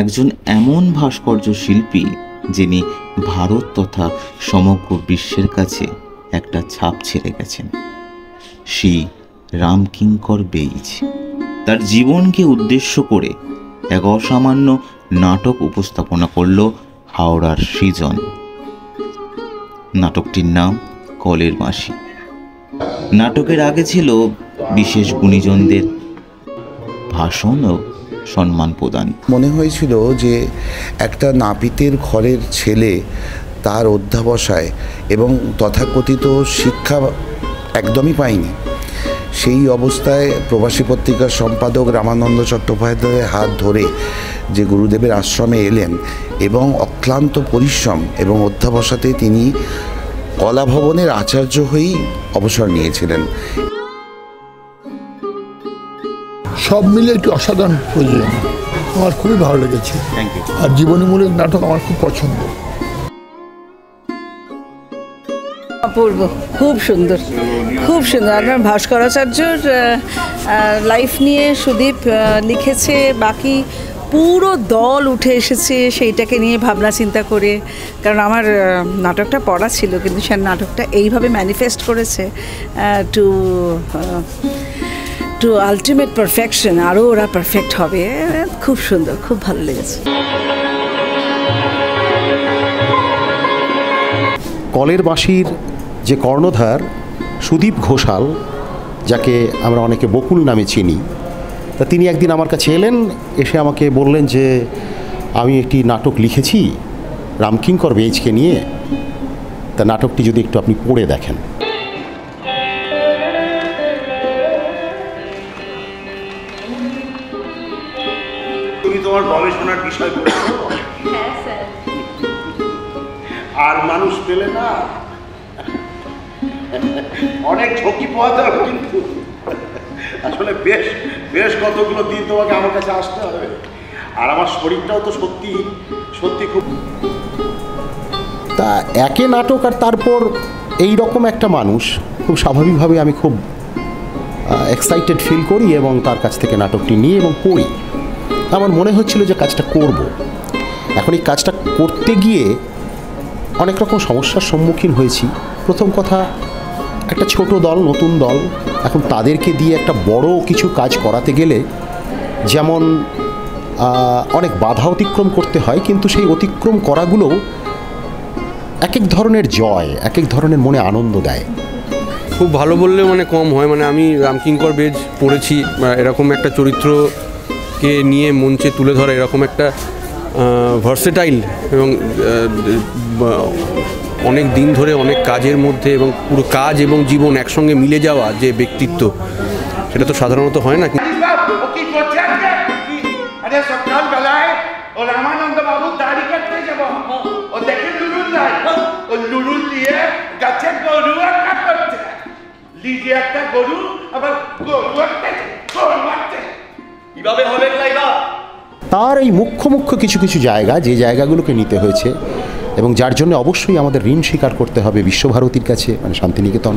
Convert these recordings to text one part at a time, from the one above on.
একজন এমন ভাস্কর্য শিল্পী যিনি ভারত তথা সমগ্র বিশ্বের কাছে একটা ছাপ ছেড়ে গেছেন। শ্রী রামকিঙ্কর বেইজ তার জীবনকে উদ্দেশ্য করে এক অসামান্য নাটক উপস্থাপনা করল হাওড়ার সৃজন। নাটকটির নাম কলের বাঁশি। নাটকের আগে ছিল বিশেষ গুণীজনদের ভাষণ ও সম্মান প্রদান। মনে হয়েছিল যে একটা নাপিতের ঘরের ছেলে তার অধ্যাবসায় এবং তথাকথিত শিক্ষা একদমই পায়নি, সেই অবস্থায় প্রবাসী পত্রিকার সম্পাদক রামানন্দ চট্টোপাধ্যায়ের হাত ধরে যে গুরুদেবের আশ্রমে এলেন এবং অক্লান্ত পরিশ্রম এবং অধ্যাবসাতে তিনি কলাভবনের আচার্য হয়েই অবসর নিয়েছিলেন। সব মিলে একটি অসাধারণ প্রযোজনা, আমার খুবই ভালো লেগেছে। আর জীবনীমূলক নাটক আমার খুব পছন্দ। অপূর্ব, খুব সুন্দর, খুব সুন্দর। আপনার ভাস্করাচার্যর লাইফ নিয়ে সুদীপ লিখেছে, বাকি পুরো দল উঠে এসেছে সেইটাকে নিয়ে ভাবনা চিন্তা করে। কারণ আমার নাটকটা পড়া ছিল, কিন্তু সে নাটকটা এইভাবে ম্যানিফেস্ট করেছে টু আলটিমেট পারফেকশন। আরও ওরা পারফেক্ট হবে। খুব সুন্দর, খুব ভালো লেগেছে। কলের বাঁশির যে কর্ণধার সুদীপ ঘোষাল, যাকে আমরা অনেকে বকুল নামে চিনি, তা তিনি একদিন আমার কাছে এলেন, এসে আমাকে বললেন যে আমি একটি নাটক লিখেছি রামকিঙ্কর বেইজকে নিয়ে, তা নাটকটি যদি একটু আপনি পড়ে দেখেন। তুমি তোমার গবেষণার বিষয় করেছো? হ্যাঁ স্যার। আর মানুষ পেলে না, অনেক ঝুঁকি পোহাতে হবে, কিন্তু আসলে বেশ বেশ কতগুলো দিন তোমাকে আমার কাছে আসতে হবে। আর আমার শরীরটাও তো সত্যি সত্যি খুব। তা একে নাটক আর তারপর এই রকম একটা মানুষ, খুব স্বাভাবিকভাবে আমি খুব এক্সাইটেড ফিল করি এবং তার কাছ থেকে নাটকটি নিয়ে এবং পড়ি। আমার মনে হচ্ছিল যে কাজটা করব। এখন এই কাজটা করতে গিয়ে অনেক রকম সমস্যার সম্মুখীন হয়েছি। প্রথম কথা, একটা ছোট দল, নতুন দল, এখন তাদেরকে দিয়ে একটা বড় কিছু কাজ করাতে গেলে যেমন অনেক বাধা অতিক্রম করতে হয়, কিন্তু সেই অতিক্রম করাগুলোও এক এক ধরনের জয়, এক এক ধরনের মনে আনন্দ দেয়। খুব ভালো বললে মানে কম হয়। মানে আমি রামকিঙ্কর বেইজ পড়েছি, এরকম একটা চরিত্রকে নিয়ে মঞ্চে তুলে ধরা, এরকম একটা ভার্সেটাইল এবং অনেক দিন ধরে অনেক কাজের মধ্যে এবং পুরো কাজ এবং জীবন একসঙ্গে মিলে যাওয়া যে ব্যক্তিত্ব, সেটা তো সাধারণত হয় না। সকালবেলায় ও রামানন্দ বাবু দাড়ি কাটতে যাবো, ও দেখে লুলুল নাই, ও লুলুল দিয়ে গাছে গরু একটা করছে, লিজে একটা গরু, আবার গরু একটা কিভাবে হবে লাইবা। তার এই মুখ্য মুখ্য কিছু কিছু জায়গা, যে জায়গাগুলোকে নিতে হয়েছে এবং যার জন্য অবশ্যই আমাদের ঋণ স্বীকার করতে হবে বিশ্বভারতীর কাছে, মানে শান্তিনিকেতন।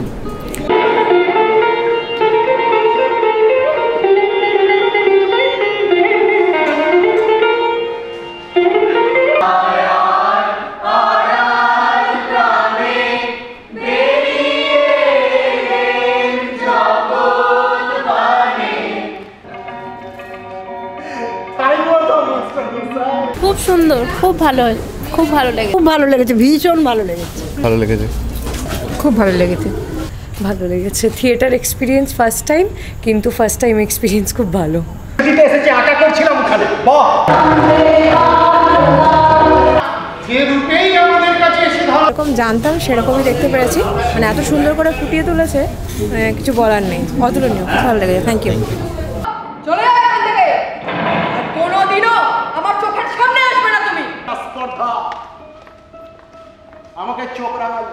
খুব সুন্দর, খুব ভালো, খুব ভালো লেগেছে, খুব ভালো লেগেছে, ভীষণ ভালো লেগেছে। ভালো লেগেছে, খুব ভালো লেগেছে, ভালো লেগেছে। থিয়েটার এক্সপিরিয়েন্স ফার্স্ট টাইম, কিন্তু ফার্স্ট টাইম এক্সপিরিয়েন্স খুব ভালো। এসেছি আটা করছিলাম ওখানে, যেরকম জানতাম সেরকমই দেখতে পেরেছি, মানে এত সুন্দর করে ফুটিয়ে তুলেছে, কিছু বলার নেই, অতুলনীয়, খুব ভালো লেগেছে। Thank you. চলে যাও এখান থেকে, আর কোনোদিনও আমার চোখের সামনে আসবে না তুমি। আমাকে চোখ রাঙাল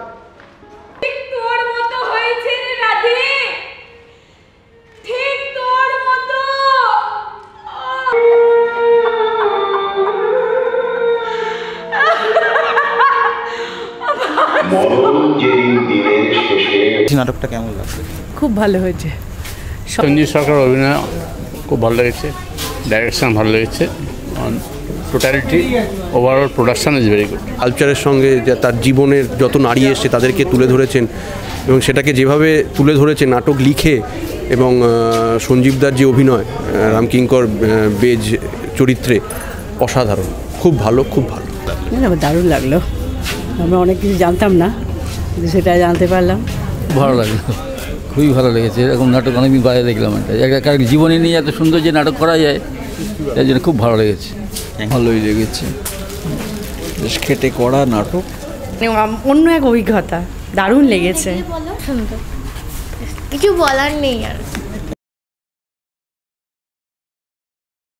ঠিক তোর মতো হয়েছে রে রাধে, ঠিক তোর মতো। নাটকটা কেমন লাগছে? খুব ভালো হয়েছে। সঞ্জীব সরকার অভিনয় খুব ভালো লেগেছে, ডাইরেকশন ভালো লেগেছে, totality overall production is very good. কালচারের সঙ্গে যে তার জীবনের যত নারী এসছে তাদেরকে তুলে ধরেছেন এবং সেটাকে যেভাবে তুলে ধরেছে নাটক লিখে এবং সঞ্জীবদার যে অভিনয় রামকিঙ্কর বেজ চরিত্রে অসাধারণ, খুব ভালো, খুব ভালো। দারুণ লাগলো, আমরা অনেক কিছু জানতাম না কিন্তু সেটা জানতে পারলাম, ভালো লাগলো, খুবই ভালো লেগেছে। এরকম নাটক অনেকদিন বাইরে দেখলাম, একটা জীবনে নিয়ে এত সুন্দর যে নাটক করা যায় তাই জন্য খুব ভালো লেগেছে। ভালোই লেগেছে, বেশ খেটে করা নাটক, অন্য এক অভিজ্ঞতা, দারুণ লেগেছে। কিছু বলার নেই আর